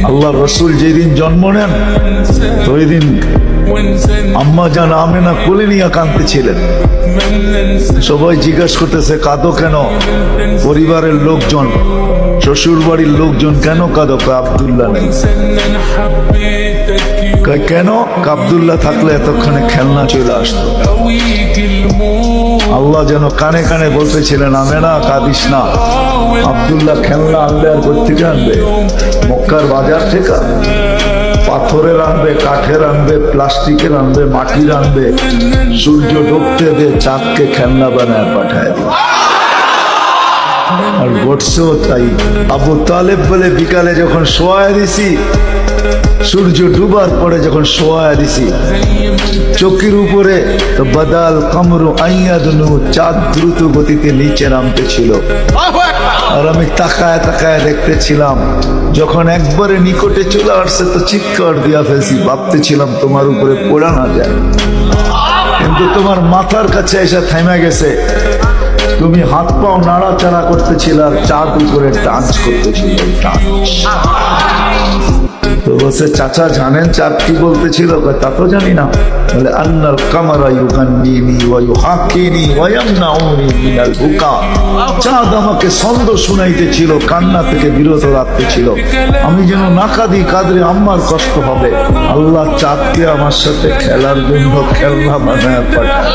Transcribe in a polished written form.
আল্লাহ রসুল যেদিন জন্ম নেন ওই দিন আম্মা জান আমেনা কোলে নিয়ে কাঁদতেছিলেন। সবাই জিজ্ঞাসা করতেছে কাঁদো কেন? পরিবারের লোকজন, শ্বশুর বাড়ির লোকজন কেন কাঁদো? আব্দুল্লাহ নেই। কেন? আব্দুল্লাহ থাকলে এতক্ষণে খেলনা চলে আসতো। আল্লাহ যেন কানে কানে বলতেছিলেন আমেনা কাঁদিস না, আব্দুল্লাহ খেলনা আনবে। আর কোথেকে আনবে? মক্কার বাজার থেকে। পাথরের আনবে, কাঠের আনবে, প্লাস্টিকের আনবে, মাটির আনবে। সূর্য ডুবতে দে, চাঁদকে খেলনা বানায় পাঠায় দিবে। আর ঘটছেও তাই। আবু তালেব বলে বিকালে যখন শোয়া দিছি, সূর্য ডুবার পরে যখন শোয়া দিছি চোখের উপরে, তো বাদাল কামরু আইয়াদনু, চাঁদ দ্রুত গতিতে নিচে নামতে ছিল। আর আমি তাকায় তাকায় দেখতেছিলাম। যখন একবারে নিকটে চলে আসছে তো চিৎকার দিয়া ফেলছি, ভাবতেছিলাম তোমার উপরে পড়া না যায়, কিন্তু তোমার মাথার কাছে এসে থেমে গেছে। তুমি হাত পাও নাড়াচাড়া করতেছিল আর চাঁদ উপরে ডান্স করতেছিল। তো বলছে চাচা জানেন চাঁদ কি বলতেছিল? তা তো জানি না। বলে আন্নাল কামারা ইউগান্নিনি ওয়া ইউহাক্কিনি ওয়া ইয়ামনাউনি মিনাল বুকা। চাঁদ আমাকে ছন্দ শুনাইতেছিল, কান্না থেকে বিরত রাখতেছিল। আমি যেন না কাঁদি, কাঁদলে আম্মার কষ্ট হবে। আল্লাহ চাঁদকে আমার সাথে খেলার জন্য খেলনা বানায় পাঠায়।